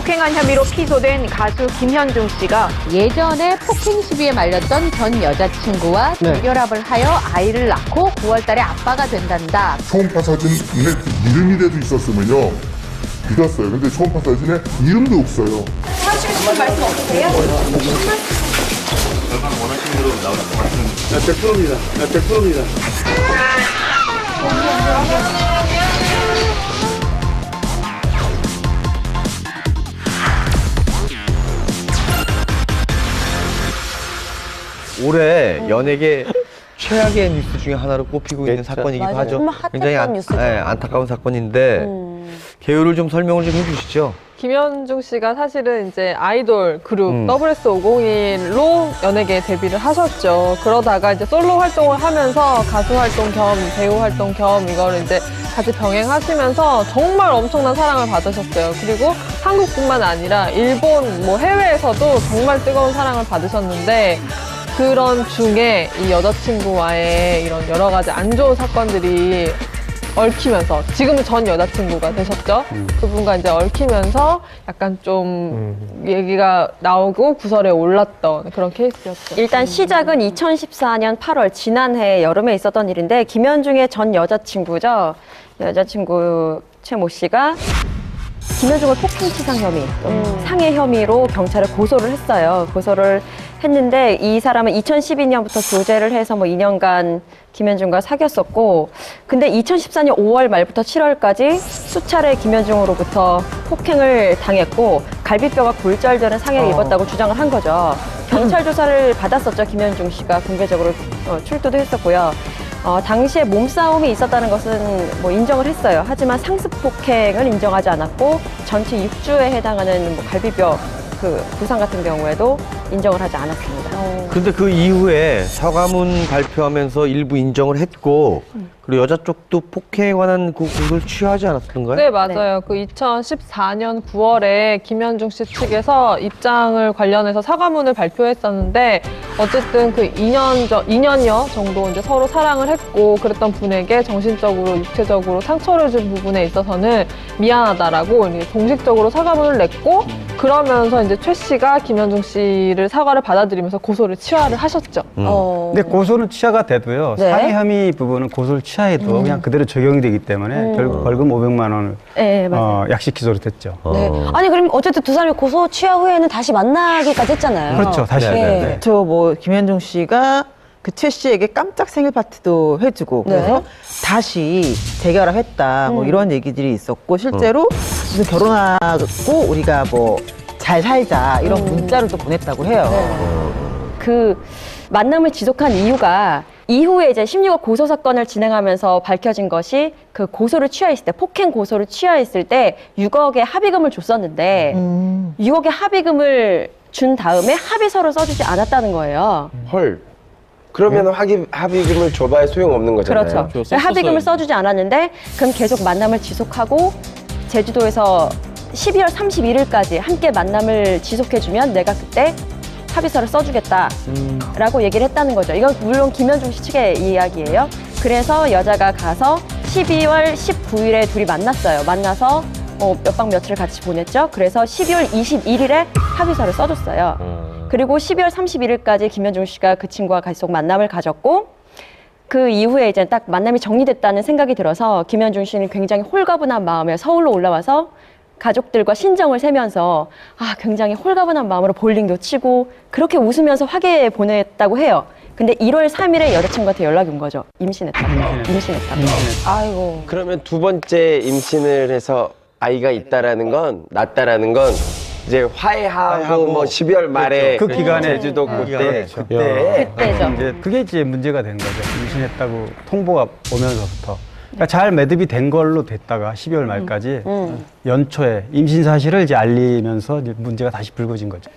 폭행한 혐의로 기소된 가수 김현중 씨가 예전에 폭행 시비에 말렸던 전 여자친구와 재결합을 하여 아이를 낳고 9월 달에 아빠가 된단다. 초음파 사진에 이름이라도 있었으면요 믿었어요. 근데 초음파 사진에 이름도 없어요. 하시고 싶은 말씀 없으세요? 원하시는 대로 나올 것 같은 100%입니다. 100%입니다. 올해 연예계 최악의 뉴스 중에 하나로 꼽히고 있는 사건이기도 맞아요. 하죠. 정말 핫했던 굉장히 뉴스죠. 안타까운 사건인데 개요를 좀 설명을 좀 해주시죠. 김현중 씨가 사실은 이제 아이돌 그룹 WS501로 연예계에 데뷔를 하셨죠. 그러다가 이제 솔로 활동을 하면서 가수 활동 겸 배우 활동 겸 이거를 이제 같이 병행하시면서 정말 엄청난 사랑을 받으셨어요. 그리고 한국뿐만 아니라 일본 뭐 해외에서도 정말 뜨거운 사랑을 받으셨는데 그런 중에 이 여자친구와의 이런 여러 가지 안 좋은 사건들이 얽히면서 지금은 전 여자친구가 되셨죠. 그분과 이제 얽히면서 약간 좀 얘기가 나오고 구설에 올랐던 그런 케이스였죠. 일단 시작은 2014년 8월 지난해 여름에 있었던 일인데 김현중의 전 여자친구죠. 여자친구 최 모 씨가 김현중을 폭행치상 혐의, 상해 혐의로 경찰에 고소를 했어요. 고소를 했는데 이 사람은 2012년부터 교제를 해서 뭐 2년간 김현중과 사귀었었고 근데 2014년 5월 말부터 7월까지 수차례 김현중으로부터 폭행을 당했고 갈비뼈가 골절되는 상해를 입었다고 주장을 한 거죠. 경찰 조사를 받았었죠. 김현중 씨가 공개적으로 출두도 했었고요. 당시에 몸싸움이 있었다는 것은 뭐 인정을 했어요. 하지만 상습 폭행을 인정하지 않았고 전치 6주에 해당하는 뭐 갈비뼈 그 부상 같은 경우에도 인정을 하지 않았습니다. 근데 그 이후에 사과문 발표하면서 일부 인정을 했고 그리고 여자 쪽도 폭행에 관한 그 고소를 취하지 않았던가요? 네, 맞아요. 그 2014년 9월에 김현중 씨 측에서 입장을 관련해서 사과문을 발표했었는데 어쨌든 그 2년여 정도 이제 서로 사랑을 했고 그랬던 분에게 정신적으로 육체적으로 상처를 준 부분에 있어서는 미안하다라고 이제 공식적으로 사과문을 냈고 그러면서 이제 최 씨가 김현중 씨를 사과를 받아들이면서 고소를 취하를 하셨죠. 근데 고소는 취하가 돼도요. 네. 상해 혐의 부분은 고소를 취하해도 그냥 그대로 적용이 되기 때문에 결국 벌금 500만 원을 네, 맞아요. 약식 기소로 됐죠. 네. 아니 그럼 어쨌든 두 사람이 고소 취하 후에는 다시 만나기까지 했잖아요. 그렇죠. 다시. 네. 저 뭐 김현중 씨가 그 최 씨에게 깜짝 생일 파티도 해주고 그래서 다시 재결합했다 뭐 이런 얘기들이 있었고 실제로 무슨 결혼하고 우리가 뭐 잘 살자 이런 문자를 또 보냈다고 해요. 그 만남을 지속한 이유가 이후에 이제 16억 고소 사건을 진행하면서 밝혀진 것이 그 고소를 취하했을 때 폭행 고소를 취하했을 때 6억의 합의금을 줬었는데 6억의 합의금을 준 다음에 합의서를 써주지 않았다는 거예요. 헐. 그러면 합의금을 줘봐야 소용없는 거잖아요. 그렇죠. 합의금을 써주지 않았는데 그럼 계속 만남을 지속하고 제주도에서 12월 31일까지 함께 만남을 지속해주면 내가 그때 합의서를 써주겠다라고 얘기를 했다는 거죠. 이건 물론 김현중 씨 측의 이야기예요. 그래서 여자가 가서 12월 19일에 둘이 만났어요. 만나서 몇 박 며칠을 같이 보냈죠. 그래서 12월 21일에 합의서를 써줬어요. 그리고 12월 31일까지 김현중 씨가 그 친구와 계속 만남을 가졌고 그 이후에 이제 딱 만남이 정리됐다는 생각이 들어서 김현중 씨는 굉장히 홀가분한 마음에 서울로 올라와서 가족들과 신정을 세면서 굉장히 홀가분한 마음으로 볼링도 치고 그렇게 웃으면서 화기에 보냈다고 해요. 근데 1월 3일에 여자친구한테 연락이 온 거죠. 임신했다고. 아이고. 그러면 두 번째 임신을 해서 아이가 있다라는 건 낳았다라는 건 이제 화해하고 뭐 12월 말에 그 기간에 제주도 그때 그때죠. 그게 이제 문제가 된 거죠. 임신했다고 통보가 오면서부터. 그러니까 잘 매듭이 된 걸로 됐다가 12월 말까지 연초에 임신 사실을 이제 알리면서 이제 문제가 다시 불거진 거죠.